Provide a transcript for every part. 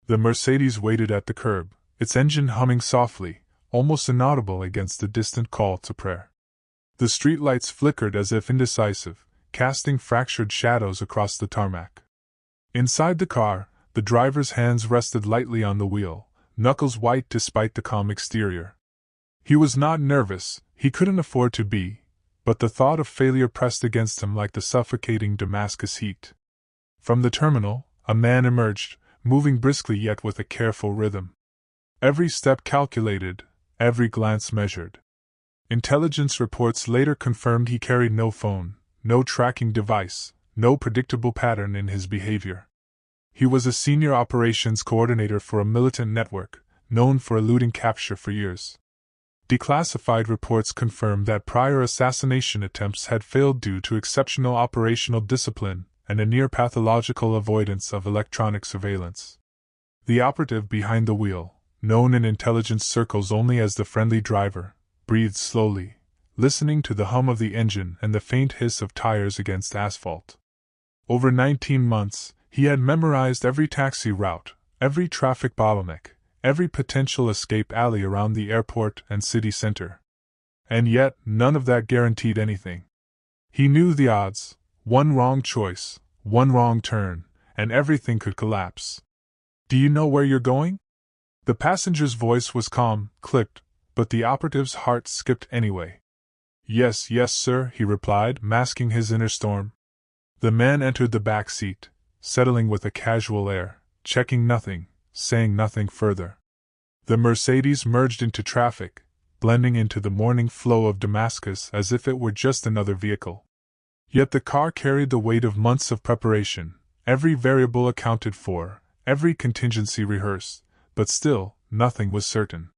The Mercedes waited at the curb, its engine humming softly, almost inaudible against the distant call to prayer. The streetlights flickered as if indecisive, casting fractured shadows across the tarmac. Inside the car, the driver's hands rested lightly on the wheel, knuckles white despite the calm exterior. He was not nervous, he couldn't afford to be, but the thought of failure pressed against him like the suffocating Damascus heat. From the terminal, a man emerged, moving briskly yet with a careful rhythm. Every step calculated, every glance measured. Intelligence reports later confirmed he carried no phone, no tracking device, no predictable pattern in his behavior. He was a senior operations coordinator for a militant network, known for eluding capture for years. Declassified reports confirmed that prior assassination attempts had failed due to exceptional operational discipline and a near-pathological avoidance of electronic surveillance. The operative behind the wheel, known in intelligence circles only as the friendly driver, breathed slowly, listening to the hum of the engine and the faint hiss of tires against asphalt. Over 19 months, he had memorized every taxi route, every traffic bottleneck, every potential escape alley around the airport and city center. And yet, none of that guaranteed anything. He knew the odds: one wrong choice, one wrong turn, and everything could collapse. "Do you know where you're going?" The passenger's voice was calm, clipped, but the operative's heart skipped anyway. Yes, sir," he replied, masking his inner storm. The man entered the back seat, settling with a casual air, checking nothing, saying nothing further. The Mercedes merged into traffic, blending into the morning flow of Damascus as if it were just another vehicle. Yet the car carried the weight of months of preparation, every variable accounted for, every contingency rehearsed, but still, nothing was certain.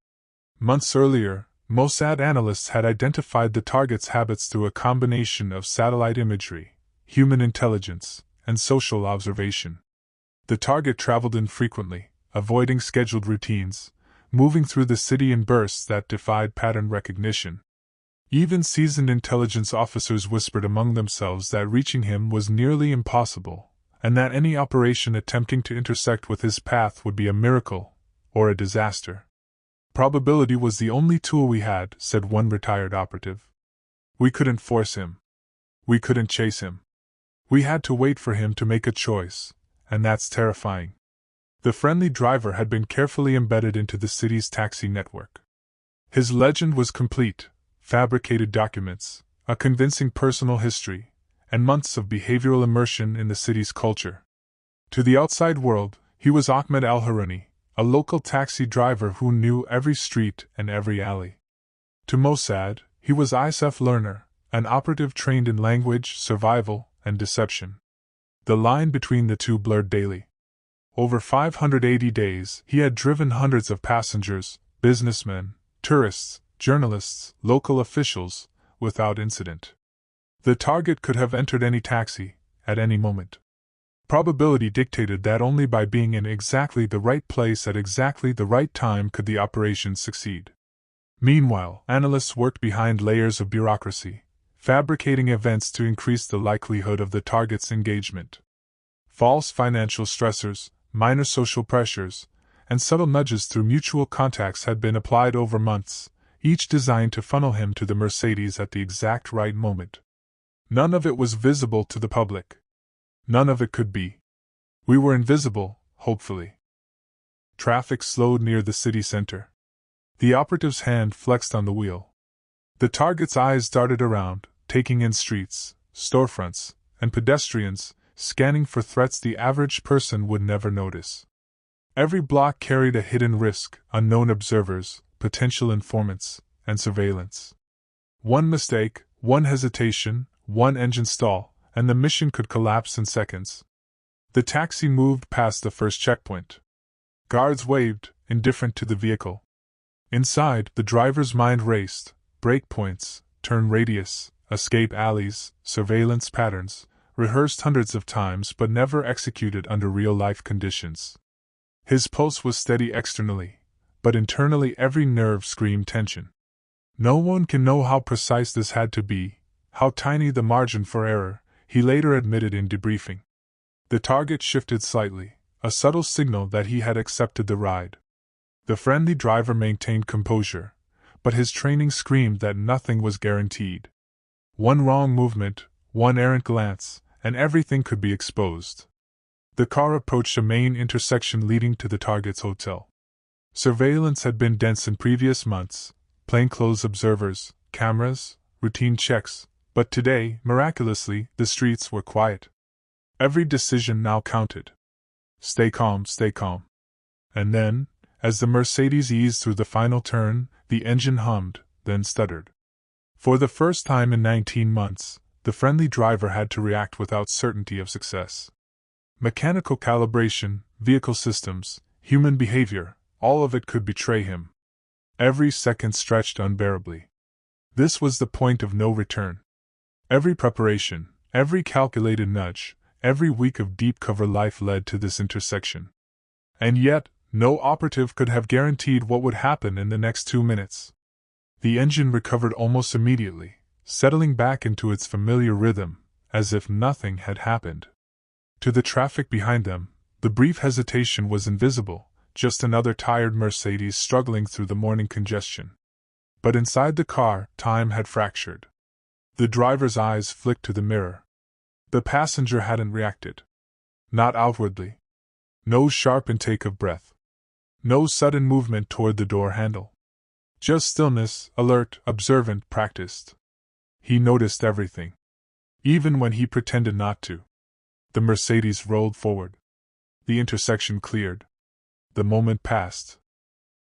Months earlier, Mossad analysts had identified the target's habits through a combination of satellite imagery, human intelligence, and social observation. The target traveled infrequently, avoiding scheduled routines, moving through the city in bursts that defied pattern recognition. Even seasoned intelligence officers whispered among themselves that reaching him was nearly impossible, and that any operation attempting to intersect with his path would be a miracle, or a disaster. "Probability was the only tool we had," said one retired operative. "We couldn't force him. We couldn't chase him. We had to wait for him to make a choice, and that's terrifying." The friendly driver had been carefully embedded into the city's taxi network. His legend was complete: fabricated documents, a convincing personal history, and months of behavioral immersion in the city's culture. To the outside world, he was Ahmed al-Harouni, a local taxi driver who knew every street and every alley. To Mossad, he was Ysef Lerner, an operative trained in language, survival, and deception. The line between the two blurred daily. Over 580 days, he had driven hundreds of passengers, businessmen, tourists, journalists, local officials, without incident. The target could have entered any taxi, at any moment. Probability dictated that only by being in exactly the right place at exactly the right time could the operation succeed. Meanwhile, analysts worked behind layers of bureaucracy, fabricating events to increase the likelihood of the target's engagement. False financial stressors, minor social pressures, and subtle nudges through mutual contacts had been applied over months, each designed to funnel him to the Mercedes at the exact right moment. None of it was visible to the public. None of it could be. We were invisible, hopefully. Traffic slowed near the city center. The operative's hand flexed on the wheel. The target's eyes darted around, taking in streets, storefronts, and pedestrians, scanning for threats the average person would never notice. Every block carried a hidden risk: unknown observers, potential informants, and surveillance. One mistake, one hesitation, one engine stall, and the mission could collapse in seconds. The taxi moved past the first checkpoint. Guards waved, indifferent to the vehicle. Inside, the driver's mind raced: brake points, turn radius, escape alleys, surveillance patterns, rehearsed hundreds of times but never executed under real-life conditions. His pulse was steady externally, but internally every nerve screamed tension. No one can know how precise this had to be, how tiny the margin for error, he later admitted in debriefing. The target shifted slightly, a subtle signal that he had accepted the ride. The friendly driver maintained composure, but his training screamed that nothing was guaranteed. One wrong movement, one errant glance, and everything could be exposed. The car approached a main intersection leading to the target's hotel. Surveillance had been dense in previous months, plainclothes observers, cameras, routine checks, but today, miraculously, the streets were quiet. Every decision now counted. Stay calm, stay calm. And then, as the Mercedes eased through the final turn, the engine hummed, then stuttered. For the first time in 19 months, the friendly driver had to react without certainty of success. Mechanical calibration, vehicle systems, human behavior, all of it could betray him. Every second stretched unbearably. This was the point of no return. Every preparation, every calculated nudge, every week of deep cover life led to this intersection. And yet, no operative could have guaranteed what would happen in the next 2 minutes. The engine recovered almost immediately, settling back into its familiar rhythm, as if nothing had happened. To the traffic behind them, the brief hesitation was invisible, just another tired Mercedes struggling through the morning congestion. But inside the car, time had fractured. The driver's eyes flicked to the mirror. The passenger hadn't reacted. Not outwardly. No sharp intake of breath. No sudden movement toward the door handle. Just stillness, alert, observant, practiced. He noticed everything. Even when he pretended not to. The Mercedes rolled forward. The intersection cleared. The moment passed.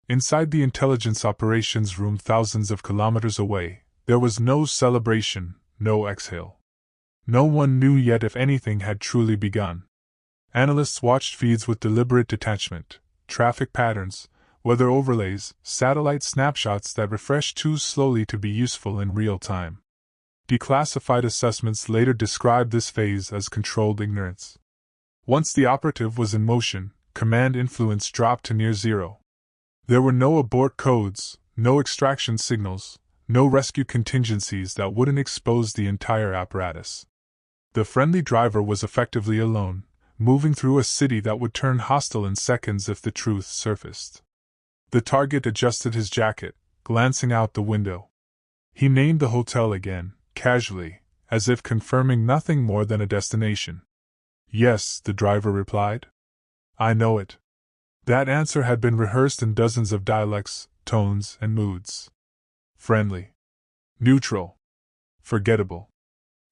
Inside the intelligence operations room thousands of kilometers away, there was no celebration, no exhale. No one knew yet if anything had truly begun. Analysts watched feeds with deliberate detachment, traffic patterns, weather overlays, satellite snapshots that refreshed too slowly to be useful in real time. Declassified assessments later described this phase as controlled ignorance. Once the operative was in motion, command influence dropped to near zero. There were no abort codes, no extraction signals, no rescue contingencies that wouldn't expose the entire apparatus. The friendly driver was effectively alone, moving through a city that would turn hostile in seconds if the truth surfaced. The target adjusted his jacket, glancing out the window. He named the hotel again, casually, as if confirming nothing more than a destination. Yes, the driver replied. I know it. That answer had been rehearsed in dozens of dialects, tones, and moods. Friendly. Neutral. Forgettable.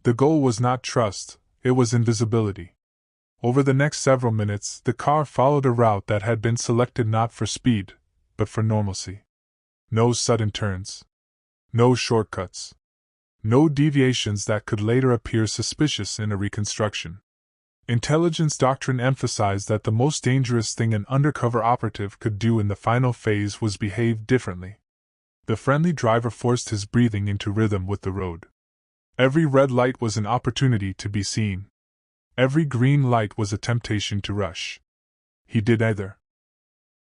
The goal was not trust, it was invisibility. Over the next several minutes, the car followed a route that had been selected not for speed, but for normalcy. No sudden turns. No shortcuts. No deviations that could later appear suspicious in a reconstruction. Intelligence doctrine emphasized that the most dangerous thing an undercover operative could do in the final phase was behave differently. The friendly driver forced his breathing into rhythm with the road. Every red light was an opportunity to be seen. Every green light was a temptation to rush. He did neither.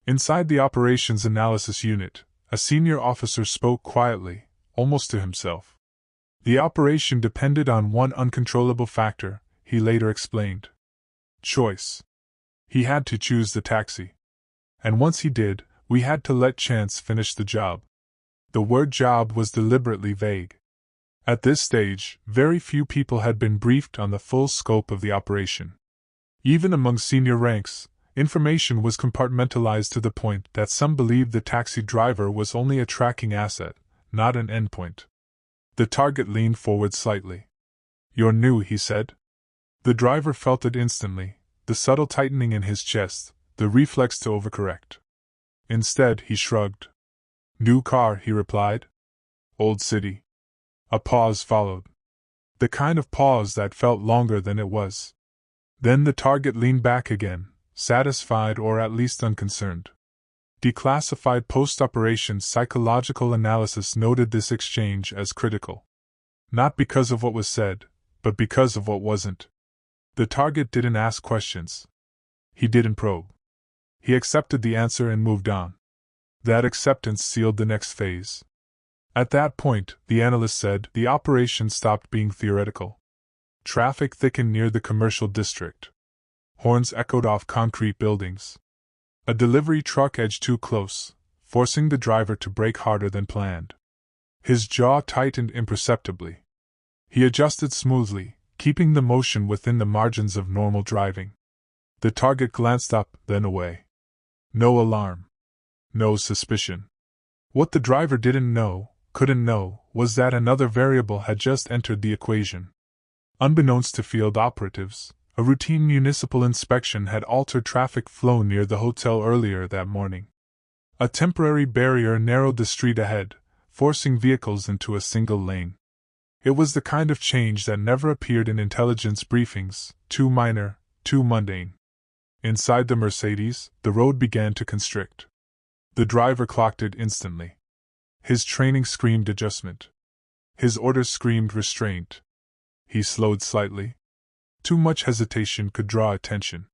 Inside the operations analysis unit, a senior officer spoke quietly, almost to himself. The operation depended on one uncontrollable factor, he later explained. Choice. He had to choose the taxi. And once he did, we had to let chance finish the job. The word job was deliberately vague. At this stage, very few people had been briefed on the full scope of the operation. Even among senior ranks, information was compartmentalized to the point that some believed the taxi driver was only a tracking asset, not an endpoint. The target leaned forward slightly. You're new, he said. The driver felt it instantly, the subtle tightening in his chest, the reflex to overcorrect. Instead, he shrugged. New car, he replied. Old city. A pause followed. The kind of pause that felt longer than it was. Then the target leaned back again, satisfied or at least unconcerned. Declassified post-operation psychological analysis noted this exchange as critical. Not because of what was said, but because of what wasn't. The target didn't ask questions. He didn't probe. He accepted the answer and moved on. That acceptance sealed the next phase. At that point, the analyst said, the operation stopped being theoretical. Traffic thickened near the commercial district. Horns echoed off concrete buildings. A delivery truck edged too close, forcing the driver to brake harder than planned. His jaw tightened imperceptibly. He adjusted smoothly, keeping the motion within the margins of normal driving. The target glanced up, then away. No alarm. No suspicion. What the driver couldn't know, was that another variable had just entered the equation. Unbeknownst to field operatives, a routine municipal inspection had altered traffic flow near the hotel earlier that morning. A temporary barrier narrowed the street ahead, forcing vehicles into a single lane. It was the kind of change that never appeared in intelligence briefings, too minor, too mundane. Inside the Mercedes, the road began to constrict. The driver clocked it instantly. His training screamed adjustment. His orders screamed restraint. He slowed slightly. Too much hesitation could draw attention.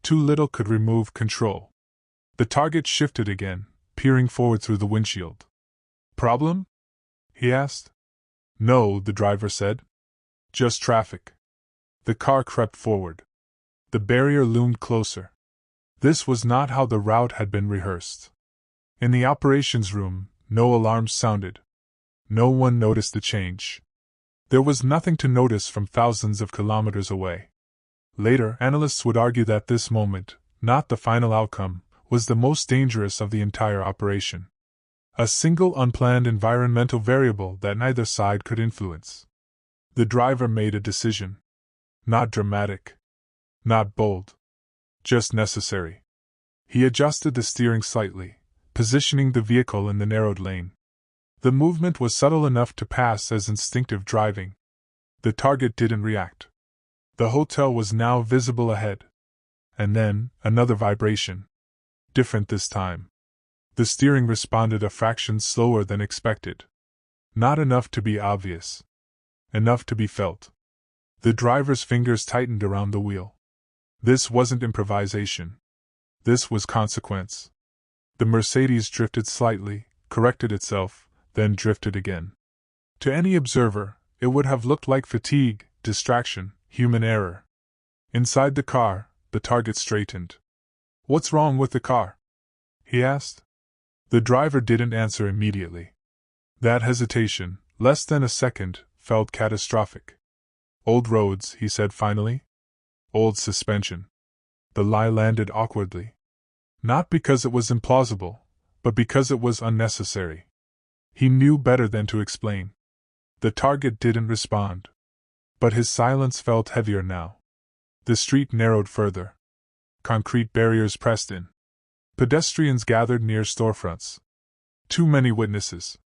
Too little could remove control. The target shifted again, peering forward through the windshield. "Problem?" he asked. "No," the driver said. "Just traffic." The car crept forward. The barrier loomed closer. This was not how the route had been rehearsed. In the operations room, no alarms sounded. No one noticed the change. There was nothing to notice from thousands of kilometers away. Later, analysts would argue that this moment, not the final outcome, was the most dangerous of the entire operation. A single unplanned environmental variable that neither side could influence. The driver made a decision. Not dramatic. Not bold. Just necessary. He adjusted the steering slightly, positioning the vehicle in the narrowed lane. The movement was subtle enough to pass as instinctive driving. The target didn't react. The hotel was now visible ahead. And then, another vibration. Different this time. The steering responded a fraction slower than expected. Not enough to be obvious. Enough to be felt. The driver's fingers tightened around the wheel. This wasn't improvisation. This was consequence. The Mercedes drifted slightly, corrected itself, then drifted again. To any observer, it would have looked like fatigue, distraction, human error. Inside the car, the target straightened. "What's wrong with the car?" he asked. The driver didn't answer immediately. That hesitation, less than a second, felt catastrophic. "Old roads," he said finally. "Old suspension." The lie landed awkwardly. Not because it was implausible, but because it was unnecessary. He knew better than to explain. The target didn't respond. But his silence felt heavier now. The street narrowed further. Concrete barriers pressed in. Pedestrians gathered near storefronts. Too many witnesses.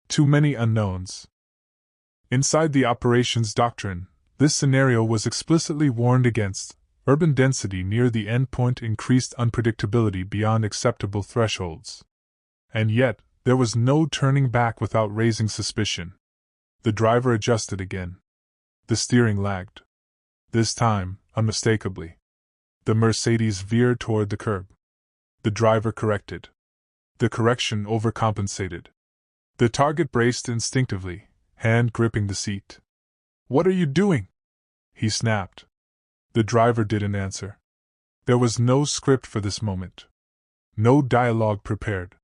Too many unknowns. Inside the operations doctrine, this scenario was explicitly warned against. Urban density near the endpoint increased unpredictability beyond acceptable thresholds. And yet, there was no turning back without raising suspicion. The driver adjusted again. The steering lagged. This time, unmistakably. The Mercedes veered toward the curb. The driver corrected. The correction overcompensated. The target braced instinctively, hand gripping the seat. "What are you doing?" he snapped. The driver didn't answer. There was no script for this moment. No dialogue prepared.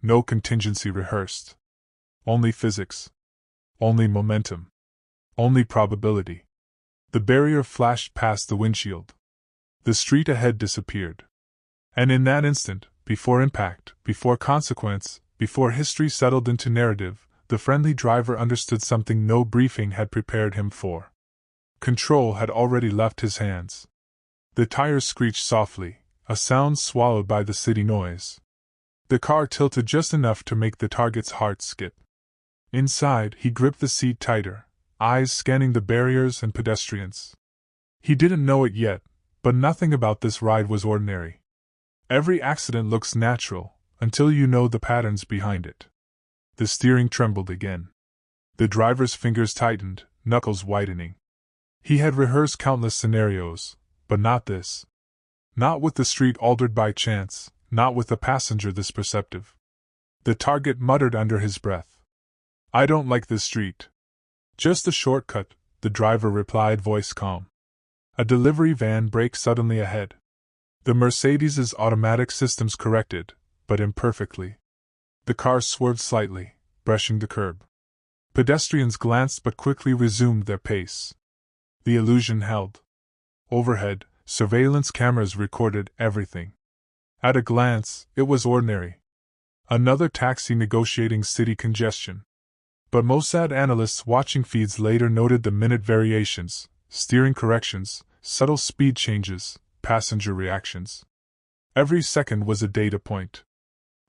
No contingency rehearsed. Only physics. Only momentum. Only probability. The barrier flashed past the windshield. The street ahead disappeared. And in that instant, before impact, before consequence, before history settled into narrative, the friendly driver understood something no briefing had prepared him for. Control had already left his hands. The tires screeched softly, a sound swallowed by the city noise. The car tilted just enough to make the target's heart skip. Inside, he gripped the seat tighter, eyes scanning the barriers and pedestrians. He didn't know it yet, but nothing about this ride was ordinary. Every accident looks natural, until you know the patterns behind it. The steering trembled again. The driver's fingers tightened, knuckles whitening. He had rehearsed countless scenarios, but not this. Not with the street altered by chance, not with a passenger this perceptive. The target muttered under his breath. "I don't like this street." "Just a shortcut," the driver replied, voice calm. A delivery van braked suddenly ahead. The Mercedes's automatic systems corrected, but imperfectly. The car swerved slightly, brushing the curb. Pedestrians glanced but quickly resumed their pace. The illusion held. Overhead, surveillance cameras recorded everything. At a glance, it was ordinary. Another taxi negotiating city congestion. But Mossad analysts watching feeds later noted the minute variations, steering corrections, subtle speed changes, passenger reactions. Every second was a data point.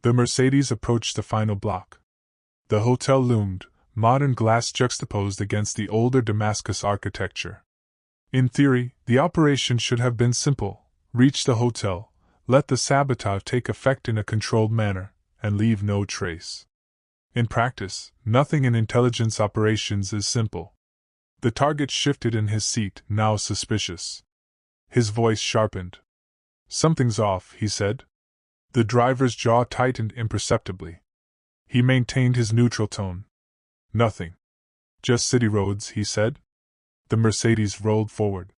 The Mercedes approached the final block. The hotel loomed, modern glass juxtaposed against the older Damascus architecture. In theory, the operation should have been simple: reach the hotel, let the sabotage take effect in a controlled manner, and leave no trace. In practice, nothing in intelligence operations is simple. The target shifted in his seat, now suspicious. His voice sharpened. "Something's off," he said. The driver's jaw tightened imperceptibly. He maintained his neutral tone. "Nothing. Just city roads," he said. The Mercedes rolled forward.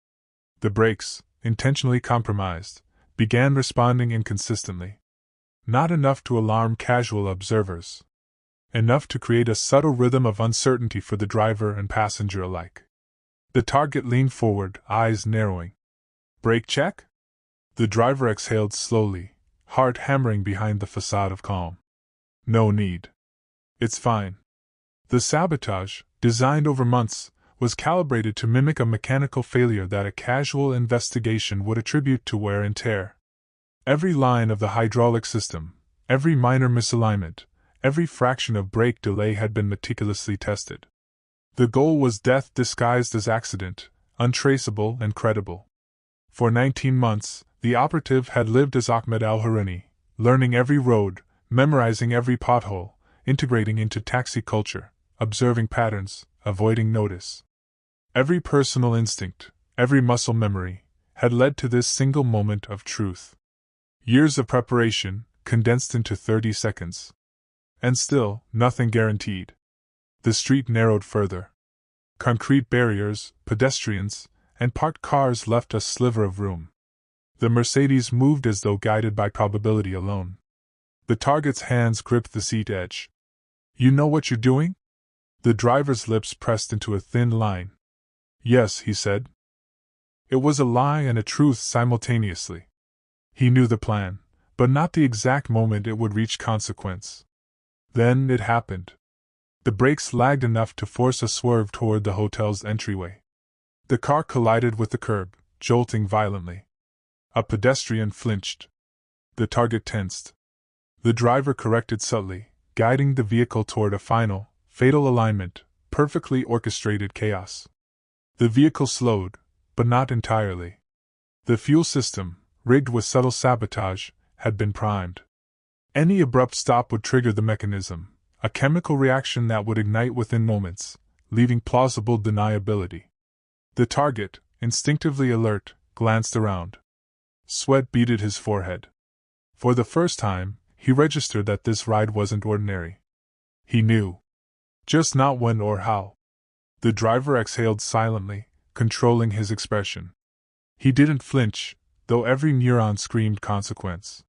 The brakes, intentionally compromised, began responding inconsistently. Not enough to alarm casual observers. Enough to create a subtle rhythm of uncertainty for the driver and passenger alike. The target leaned forward, eyes narrowing. "Brake check?" The driver exhaled slowly, heart hammering behind the facade of calm. "No need. It's fine." The sabotage, designed over months, was calibrated to mimic a mechanical failure that a casual investigation would attribute to wear and tear. Every line of the hydraulic system, every minor misalignment, every fraction of brake delay had been meticulously tested. The goal was death disguised as accident, untraceable and credible. For 19 months, the operative had lived as Ahmed al-Harouni, learning every road, memorizing every pothole, integrating into taxi culture, observing patterns, avoiding notice. Every personal instinct, every muscle memory, had led to this single moment of truth. Years of preparation, condensed into 30 seconds. And still, nothing guaranteed. The street narrowed further. Concrete barriers, pedestrians, and parked cars left a sliver of room. The Mercedes moved as though guided by probability alone. The target's hands gripped the seat edge. "You know what you're doing?" The driver's lips pressed into a thin line. "Yes," he said. It was a lie and a truth simultaneously. He knew the plan, but not the exact moment it would reach consequence. Then it happened. The brakes lagged enough to force a swerve toward the hotel's entryway. The car collided with the curb, jolting violently. A pedestrian flinched. The target tensed. The driver corrected subtly, guiding the vehicle toward a final, fatal alignment, perfectly orchestrated chaos. The vehicle slowed, but not entirely. The fuel system, rigged with subtle sabotage, had been primed. Any abrupt stop would trigger the mechanism, a chemical reaction that would ignite within moments, leaving plausible deniability. The target, instinctively alert, glanced around. Sweat beaded his forehead. For the first time, he registered that this ride wasn't ordinary. He knew. Just not when or how. The driver exhaled silently, controlling his expression. He didn't flinch, though every neuron screamed consequence.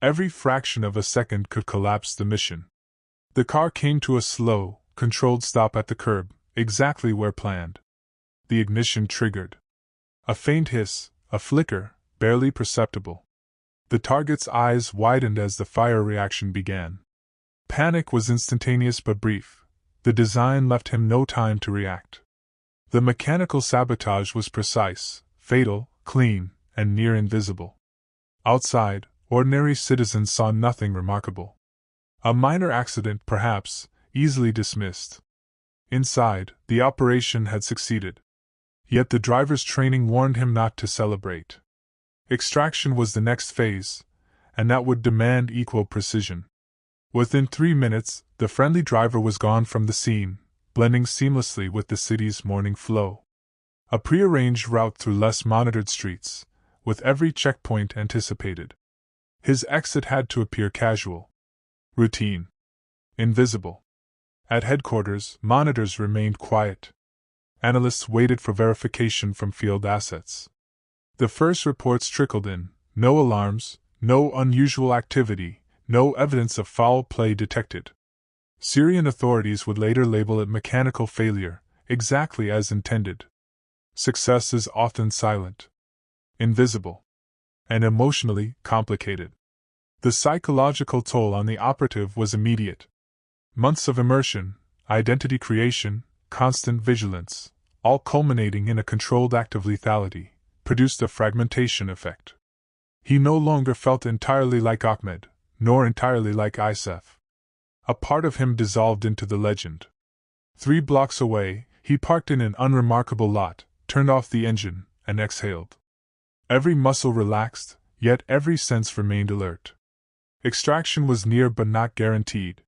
Every fraction of a second could collapse the mission. The car came to a slow, controlled stop at the curb, exactly where planned. The ignition triggered. A faint hiss, a flicker, barely perceptible. The target's eyes widened as the fire reaction began. Panic was instantaneous but brief. The design left him no time to react. The mechanical sabotage was precise, fatal, clean, and near invisible. Outside, ordinary citizens saw nothing remarkable. A minor accident, perhaps, easily dismissed. Inside, the operation had succeeded. Yet the driver's training warned him not to celebrate. Extraction was the next phase, and that would demand equal precision. Within 3 minutes, the friendly driver was gone from the scene, blending seamlessly with the city's morning flow. A prearranged route through less monitored streets, with every checkpoint anticipated. His exit had to appear casual. Routine. Invisible. At headquarters, monitors remained quiet. Analysts waited for verification from field assets. The first reports trickled in: no alarms, no unusual activity, no evidence of foul play detected. Syrian authorities would later label it mechanical failure, exactly as intended. Success is often silent, invisible, and emotionally complicated. The psychological toll on the operative was immediate. Months of immersion, identity creation, constant vigilance, all culminating in a controlled act of lethality, produced a fragmentation effect. He no longer felt entirely like Ahmed, nor entirely like Ysef. A part of him dissolved into the legend. 3 blocks away, he parked in an unremarkable lot, turned off the engine, and exhaled. Every muscle relaxed, yet every sense remained alert. Extraction was near but not guaranteed.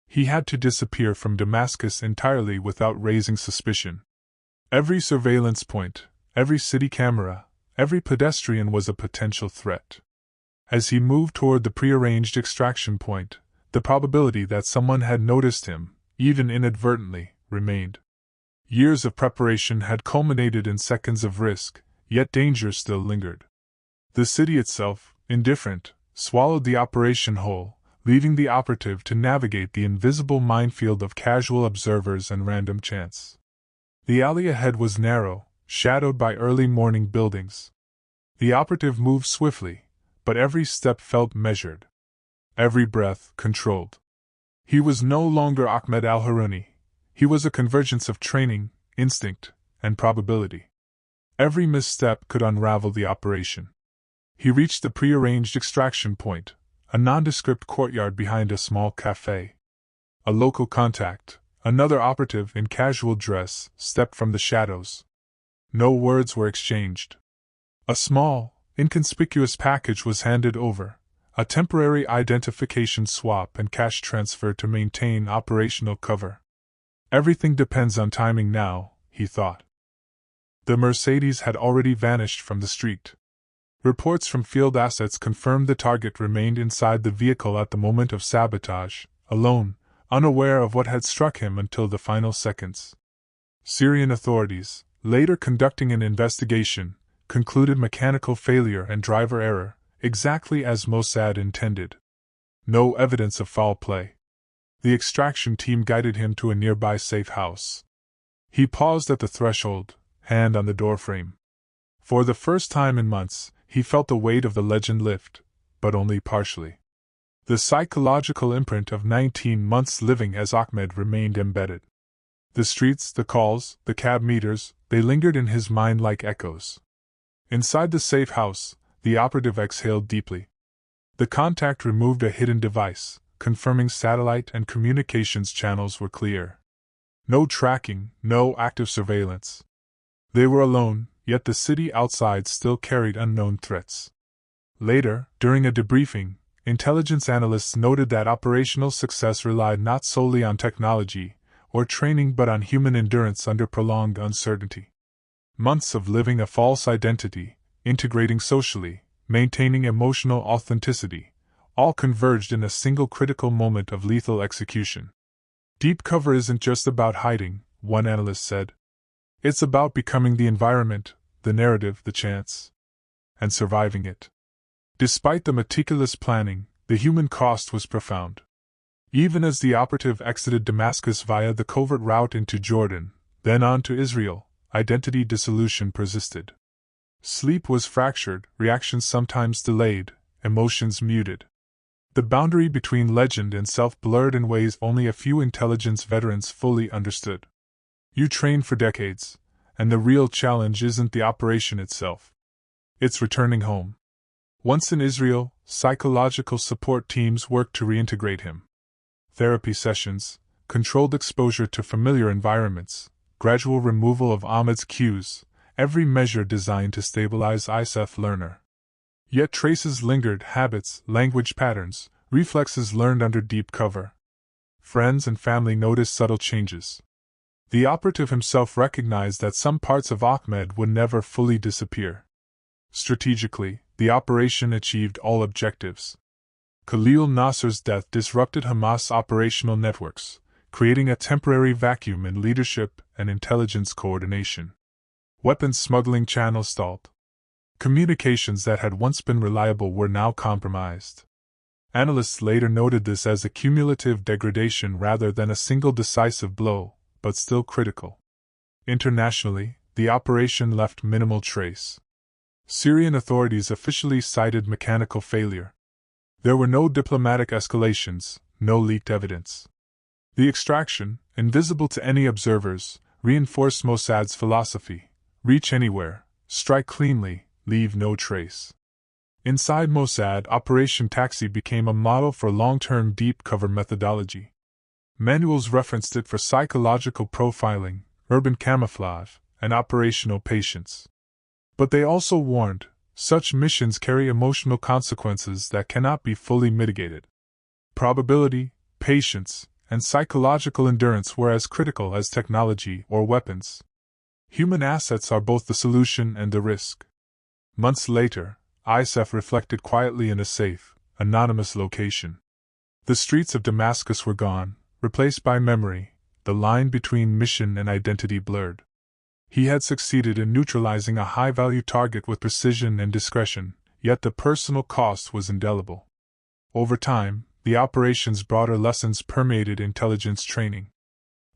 He had to disappear from Damascus entirely without raising suspicion. Every surveillance point, every city camera, every pedestrian was a potential threat. As he moved toward the prearranged extraction point, the probability that someone had noticed him, even inadvertently, remained. Years of preparation had culminated in seconds of risk, yet danger still lingered. The city itself, indifferent, swallowed the operation whole, leaving the operative to navigate the invisible minefield of casual observers and random chance. The alley ahead was narrow, shadowed by early morning buildings. The operative moved swiftly, but every step felt measured. Every breath controlled. He was no longer Ahmed al-Harouni. He was a convergence of training, instinct, and probability. Every misstep could unravel the operation. He reached the prearranged extraction point, a nondescript courtyard behind a small café. A local contact, another operative in casual dress, stepped from the shadows. No words were exchanged. A small, inconspicuous package was handed over, a temporary identification swap and cash transfer to maintain operational cover. Everything depends on timing now, he thought. The Mercedes had already vanished from the street. Reports from field assets confirmed the target remained inside the vehicle at the moment of sabotage, alone, unaware of what had struck him until the final seconds. Syrian authorities, later conducting an investigation, concluded mechanical failure and driver error, exactly as Mossad intended. No evidence of foul play. The extraction team guided him to a nearby safe house. He paused at the threshold, hand on the doorframe. For the first time in months, he felt the weight of the legend lift, but only partially. The psychological imprint of 19 months living as Ahmed remained embedded. The streets, the calls, the cab meters, they lingered in his mind like echoes. Inside the safe house, the operative exhaled deeply. The contact removed a hidden device, confirming satellite and communications channels were clear. No tracking, no active surveillance. They were alone, yet the city outside still carried unknown threats. Later, during a debriefing, intelligence analysts noted that operational success relied not solely on technology or training but on human endurance under prolonged uncertainty. Months of living a false identity, integrating socially, maintaining emotional authenticity, all converged in a single critical moment of lethal execution. Deep cover isn't just about hiding, one analyst said. It's about becoming the environment, the narrative, the chance, and surviving it. Despite the meticulous planning, the human cost was profound. Even as the operative exited Damascus via the covert route into Jordan, then on to Israel, identity dissolution persisted. Sleep was fractured, reactions sometimes delayed, emotions muted. The boundary between legend and self blurred in ways only a few intelligence veterans fully understood. You train for decades, and the real challenge isn't the operation itself. It's returning home. Once in Israel, psychological support teams worked to reintegrate him. Therapy sessions, controlled exposure to familiar environments, gradual removal of Ahmed's cues, every measure designed to stabilize Ysef Lerner. Yet traces lingered: habits, language patterns, reflexes learned under deep cover. Friends and family noticed subtle changes. The operative himself recognized that some parts of Ahmed would never fully disappear. Strategically, the operation achieved all objectives. Khalil Nasser's death disrupted Hamas operational networks, creating a temporary vacuum in leadership and intelligence coordination. Weapons smuggling channels stalled. Communications that had once been reliable were now compromised. Analysts later noted this as a cumulative degradation rather than a single decisive blow, but still critical. Internationally, the operation left minimal trace. Syrian authorities officially cited mechanical failure. There were no diplomatic escalations, no leaked evidence. The extraction, invisible to any observers, reinforced Mossad's philosophy: reach anywhere, strike cleanly, leave no trace. Inside Mossad, Operation Taxi became a model for long-term deep cover methodology. Manuals referenced it for psychological profiling, urban camouflage, and operational patience. But they also warned, such missions carry emotional consequences that cannot be fully mitigated. Probability, patience, and psychological endurance were as critical as technology or weapons. Human assets are both the solution and the risk. Months later, Ysef reflected quietly in a safe, anonymous location. The streets of Damascus were gone, replaced by memory, the line between mission and identity blurred. He had succeeded in neutralizing a high-value target with precision and discretion, yet the personal cost was indelible. Over time, the operation's broader lessons permeated intelligence training.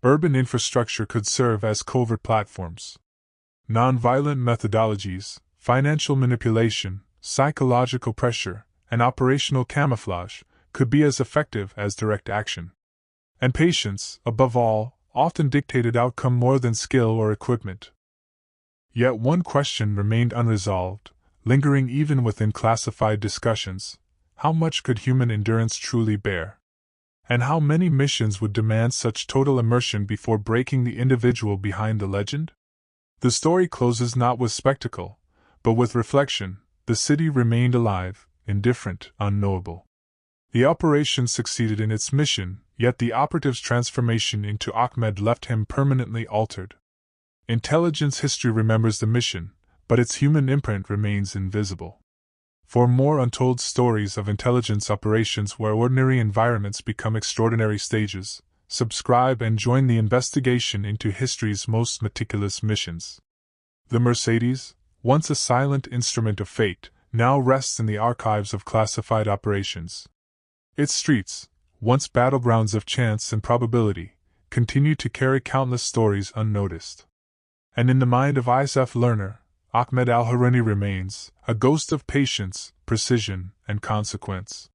Urban infrastructure could serve as covert platforms. Nonviolent methodologies, financial manipulation, psychological pressure, and operational camouflage could be as effective as direct action. And patience, above all, often dictated outcome more than skill or equipment. Yet one question remained unresolved, lingering even within classified discussions: how much could human endurance truly bear? And how many missions would demand such total immersion before breaking the individual behind the legend? The story closes not with spectacle, but with reflection. The city remained alive, indifferent, unknowable. The operation succeeded in its mission, yet the operative's transformation into Ahmed left him permanently altered. Intelligence history remembers the mission, but its human imprint remains invisible. For more untold stories of intelligence operations where ordinary environments become extraordinary stages, subscribe and join the investigation into history's most meticulous missions. The Mercedes, once a silent instrument of fate, now rests in the archives of classified operations. Its streets, once battlegrounds of chance and probability, continue to carry countless stories unnoticed. And in the mind of Ysef Lerner, Ahmed al-Harouni remains, a ghost of patience, precision, and consequence.